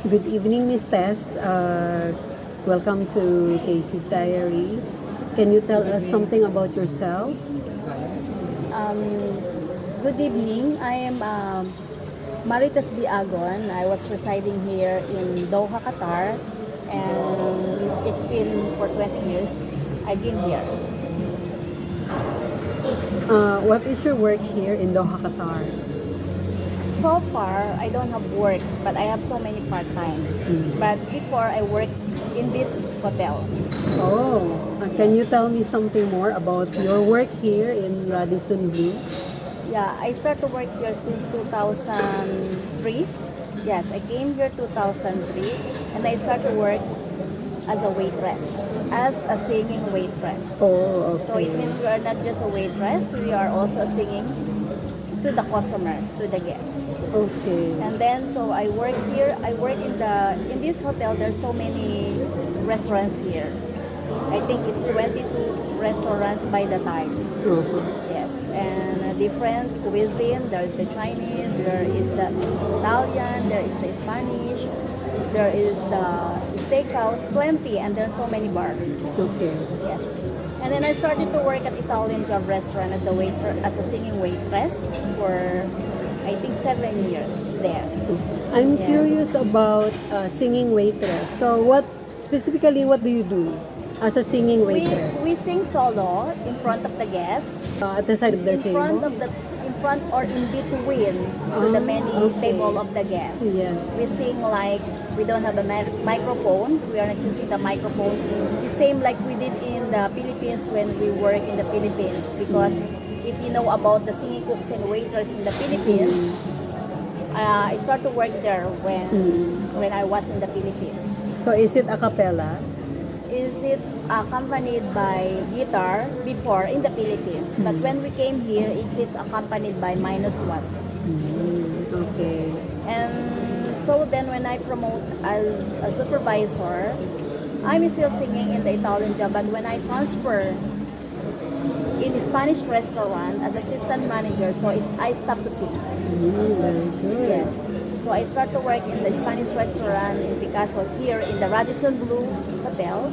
Good evening, Miss Tess. Welcome to Casey's Diary. Can you tell us something about yourself? Um, Good evening. I am Tess Agon. I was residing here in Doha, Qatar, and it's been for 20 years I've been here. What is your work here in Doha, Qatar? So far, I don't have work, but I have so many part-time. But before, I worked in this hotel. Oh, can you tell me something more about your work here in Radisson Blu? Yeah, I started to work here since 2003. Yes, I came here 2003, and I started to work as a waitress, as a singing waitress. Oh, So it okay. means we are not just a waitress, we are also singing to the customer, to the guests. Okay. And then so I work here, I work in this hotel. There's so many restaurants here. I think it's 22 restaurants by the time. Uh-huh. Yes, and different cuisine. There's the Chinese, there is the Italian, there is the Spanish, there is the steakhouse, plenty, and there's so many bars. Okay. Yes. And then I started to work at Italian job restaurant as as a singing waitress for I think 7 years there. I'm Yes. curious about singing waitress. So specifically, what do you do as a singing waitress? We sing solo in front of the guests, At the side of the in front table? of the in front or in between to the many okay. table of the guests. Yes. We sing like we don't have a microphone. We are not using the microphone. The same like we did in the Philippines when we work in the Philippines. Because if you know about the singing cooks and waiters in the Philippines, I started to work there when I was in the Philippines. So is it a cappella? Is it accompanied by guitar before in the Philippines? But when we came here, it is accompanied by -1. Okay. And so then when I promote as a supervisor, I'm still singing in the Italian job. But when I transfer in a Spanish restaurant as assistant manager, so I stopped to sing. Very good. Yes. So I start to work in the Spanish restaurant in Picasso here in the Radisson Blu Hotel.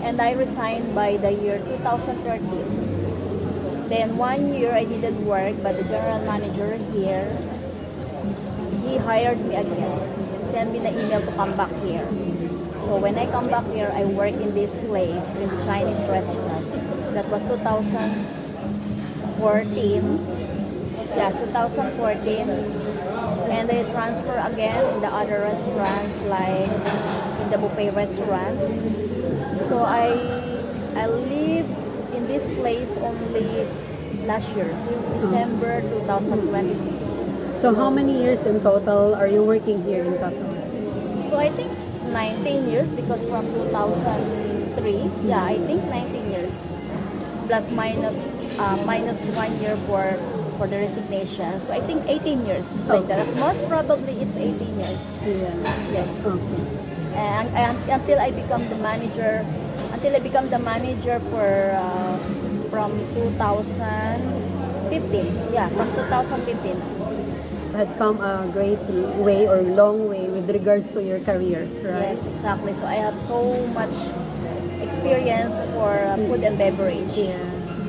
And I resigned by the year 2013. Then 1 year I didn't work, but the general manager here, he hired me again. He sent me the email to come back here. So when I come back here, I work in this place, in the Chinese restaurant. That was 2014. Yes, 2014. And I transfer again in the other restaurants, like in the buffet restaurants. So I live in this place only last year, December 2020. So how many years in total are you working here in Qatar? So I think 19 years because from 2003, yeah, I think 19 years. Plus minus 1 year for the resignation. So I think 18 years. Like that. Most probably it's 18 years. Yeah. Yes. Okay. And until I become the manager, for from 2015. Yeah, from 2015. Had come a great way or long way with regards to your career, right? Yes, exactly. So I have so much experience for food and beverage. Yeah.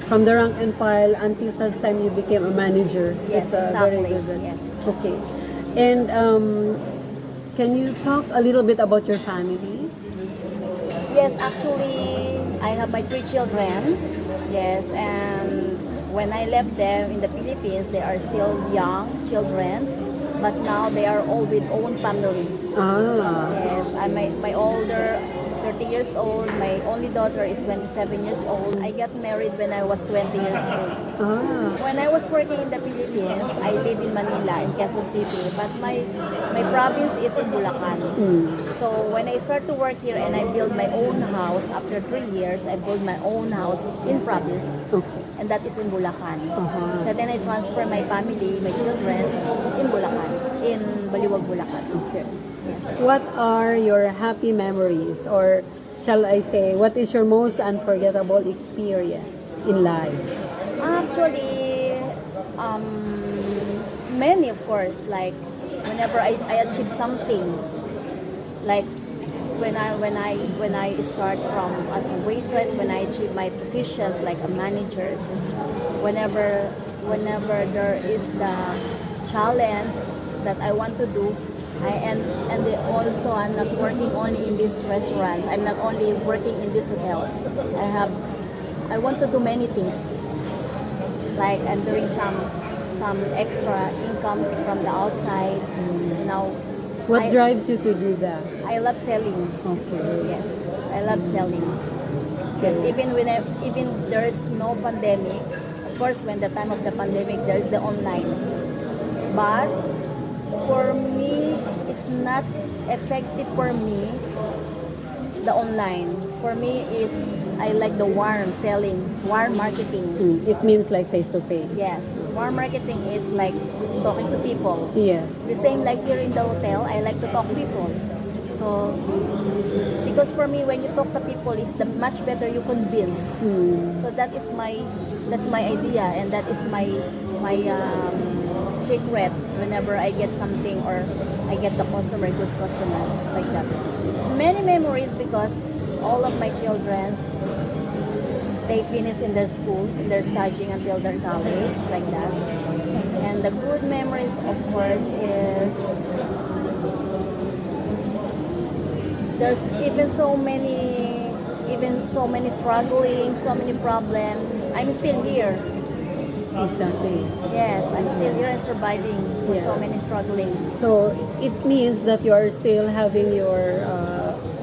From the rank and file until such time you became a manager. Yes, It's very exactly. good. Yes. Okay. And can you talk a little bit about your family? Yes, actually, I have my 3 children. Yes, and when I left them in the Philippines, they are still young children, but now they are all with own family. Ah. Yes, my older 30 years old, my only daughter is 27 years old. I got married when I was 20 years old. Ah. When I was working in the Philippines, I live in Manila, in Quezon City, but my province is in Bulacan. So when I start to work here and I build my own house, after 3 years, I build my own house in province, Okay. and that is in Bulacan. Uh-huh. So then I transfer my family, my children, in Bulacan, in Baliwag, Bulacan. Okay. Yes. What are your happy memories, or shall I say, what is your most unforgettable experience in life? Actually, many of course, like whenever I achieve something, Like when I start from as a waitress, when I achieve my positions like a managers, whenever there is the challenge that I want to do, also I'm not working only in this restaurant. I'm not only working in this hotel. I want to do many things. Like I'm doing some extra income from the outside. You know, What drives you to do that? I love selling. Okay. Yes, I love selling. Yes, even even there is no pandemic. Of course, when the time of the pandemic, there is the online. But for me, it's not effective for me. The online for me is I like the warm selling, warm marketing. It means like face to face. Yes, warm marketing is like talking to people. Yes. The same like here in the hotel, I like to talk to people. So, because for me, when you talk to people, it's the much better you convince. So that's my idea, and that is my secret. Whenever I get something or I get the customer, good customers like that. Many memories because all of my childrens they finish in their school, they're studying until their college like that. And the good memories, of course, is there's even so many struggling, so many problems. I'm still here. Exactly. Yes, I'm still here and surviving for so many struggling. So it means that you are still having your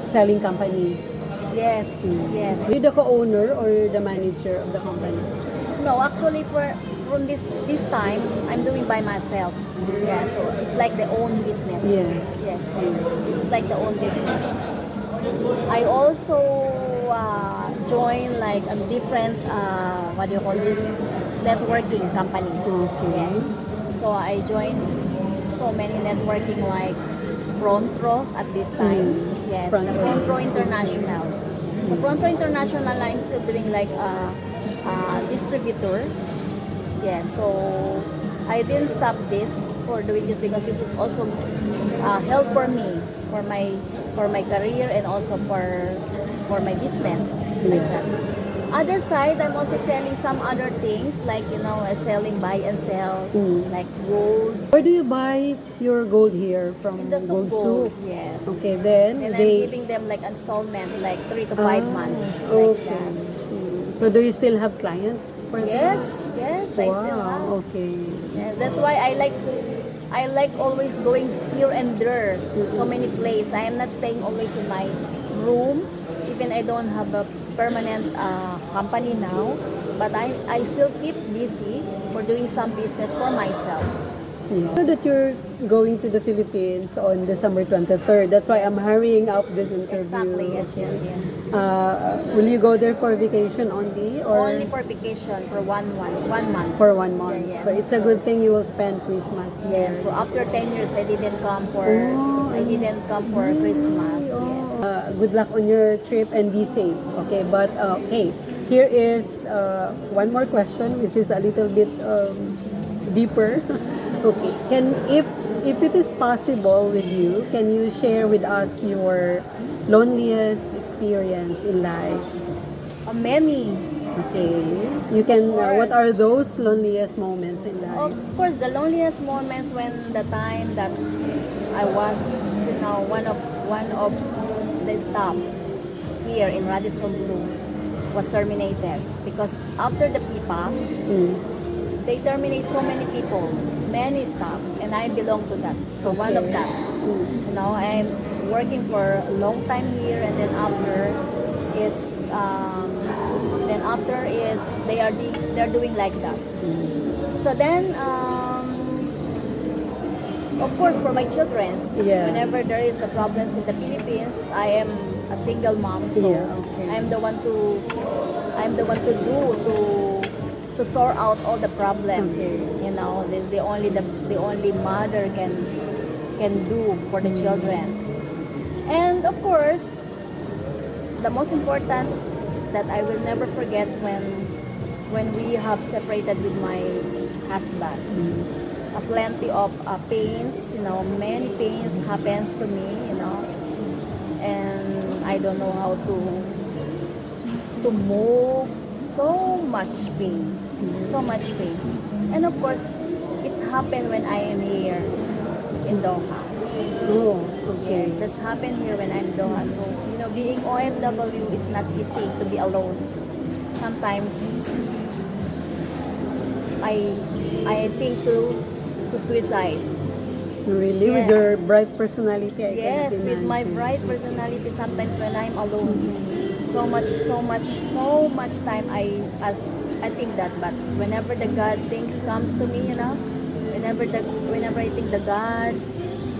selling company. Yes, yes. Are you the co-owner or the manager of the company? No, actually, from this time, I'm doing by myself. Yeah, so it's like the own business. Yes. Yes. This is like the own business. I also join like a different what do you call this, networking company. Okay. Yes. So I joined so many networking like Frontro at this time. Yes, the Frontro International. So Frontro International, I'm still doing like a distributor. Yes, so I didn't stop this for doing this because this is also help for me for my career and also for my business like that. Other side, I'm also selling some other things like selling buy and sell like gold. Where do you buy your gold here from? In the Gold gold, Soup? yes. Okay, then And I'm they. giving them like installment, like 3 to 5 months. Like Okay. that. So do you still have clients for that? Yes, yes, I still have. Wow. Okay. Yeah, that's why I like always going here and there, so many places. I am not staying always in my room. Even I don't have a permanent company now, but I still keep busy for doing some business for myself. Yeah. I know that you're going to the Philippines on December 23rd. That's why I'm hurrying up this interview. Exactly, yes, Okay. yes, yes. Will you go there for vacation only or Only for vacation for 1 month. for 1 month? Yeah, yes, So it's a of good course. thing you will spend Christmas there. Yes, for after 10 years I didn't come for Christmas. Yes. Good luck on your trip and be safe. Okay, but hey, here is one more question. This is a little bit deeper. Okay, if it is possible with you, can you share with us your loneliest experience in life? Many. Okay, you can. What course. are those loneliest moments in life? Of course, the loneliest moments when the time that I was, one of the staff here in Radisson Blue was terminated because after the PIPA, they terminate so many people, many staff, and I belong to that. So one of that. I'm working for a long time here, and then after is they're doing like that. So then of course for my children, whenever there is the problems in the Philippines, I am a single mom, so I'm the one to sort out all the problems. This is the only mother can do for the children. And of course, the most important that I will never forget when we have separated with my husband. Plenty of pains, many pains happens to me, I don't know how to move. So much pain. So much pain. And of course, it's happened when I am here in Doha. Oh, okay. Yes, this happened here when I'm in Doha. So, being OFW is not easy to be alone. Sometimes I think to suicide. Really? With Yes. your bright personality, I Yes, cannot with my imagine. bright personality, sometimes when I'm alone, so much time I think that. But whenever the God things comes to me, whenever I think the God,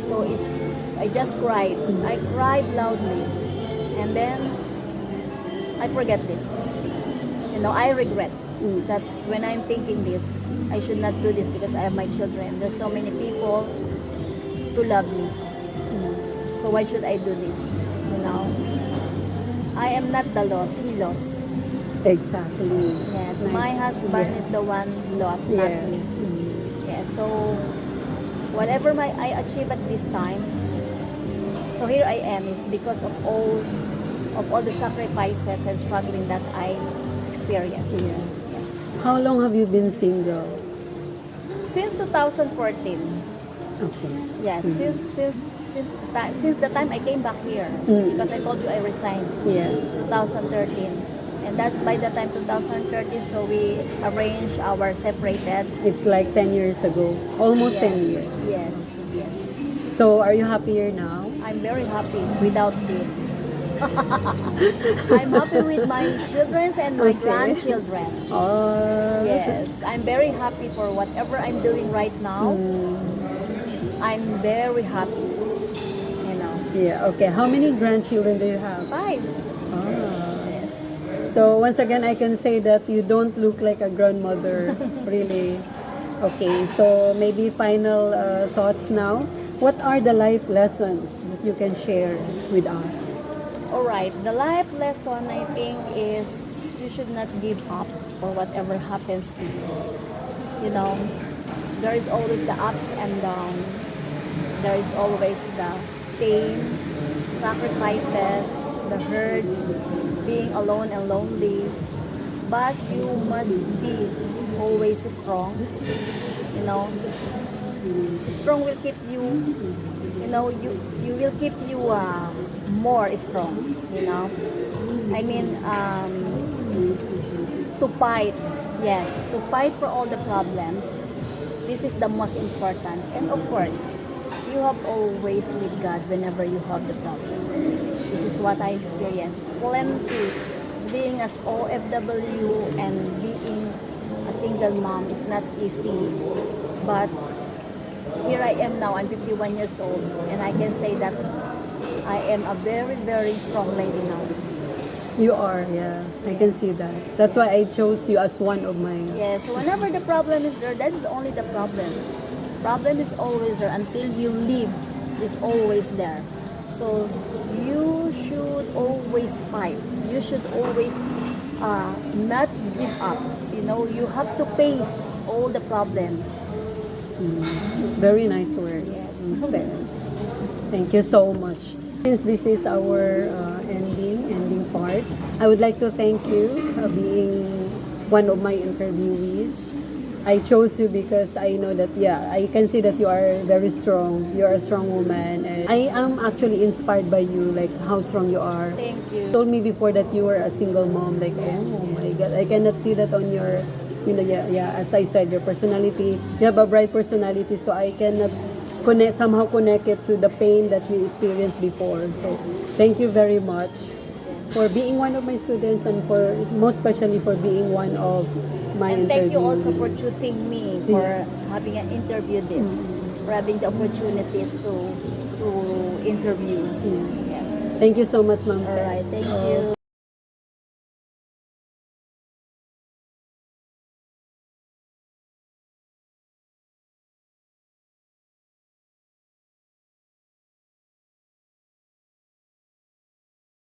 so I just cried. I cried loudly, and then I forget this. I regret that when I'm thinking this, I should not do this because I have my children. There's so many people to love me. So why should I do this? I am not the loss. He lost. Exactly. Yes, Nice. my husband Yes. is the one lost, not me. Yes. Yes, so whatever I achieve at this time, so here I am is because of all the sacrifices and struggling that I experienced. Yeah. Yeah. How long have you been single? Since 2014. Okay. Yes, since the time I came back here, because I told you I resigned Yeah. 2013, and that's by the time 2013, so we arranged our separated. It's like 10 years ago. Almost 10 years. Yes, yes. So, are you happier now? I'm very happy without him. I'm happy with my children and my Okay. grandchildren. Oh. Yes, I'm very happy for whatever I'm doing right now. I'm very happy. Yeah, okay. How many grandchildren do you have? 5. Ah. Yes. So, once again, I can say that you don't look like a grandmother, really. Okay, so maybe final thoughts now. What are the life lessons that you can share with us? All right. The life lesson I think is you should not give up for whatever happens to you. There is always the ups and downs. There is always the pain, sacrifices, the hurts, being alone and lonely. But you must be always strong. Strong will keep you. You will keep you more strong. I mean, to fight. Yes, to fight for all the problems. This is the most important. And of course, you have always with God whenever you have the problem. This is what I experienced. Plenty. Being as OFW and being a single mom is not easy. But here I am now. I'm 51 years old. And I can say that I am a very, very strong lady now. You are, yeah. I can see that. That's why I chose you as one of my... Yes, so whenever the problem is there, that's only the problem. Problem is always there until you leave. It's always there. So you should always fight. You should always not give up. You have to face all the problem. Very nice words, Yes. Ms. Tess. Thank you so much. Since this is our ending part, I would like to thank you being one of my interviewees. I chose you because I know that, I can see that you are very strong. You are a strong woman. And I am actually inspired by you, like how strong you are. Thank you. You told me before that you were a single mom. Like, oh my God, I cannot see that on your, as I said, your personality. You have a bright personality, so I cannot somehow connect it to the pain that you experienced before. So, thank you very much for being one of my students and for most especially for being one of my And thank you also for interviewees. choosing me for Yes. having an interview for having the opportunities to interview. Yes. Thank you so much, Ma'am All right. Tess. Thank So, you.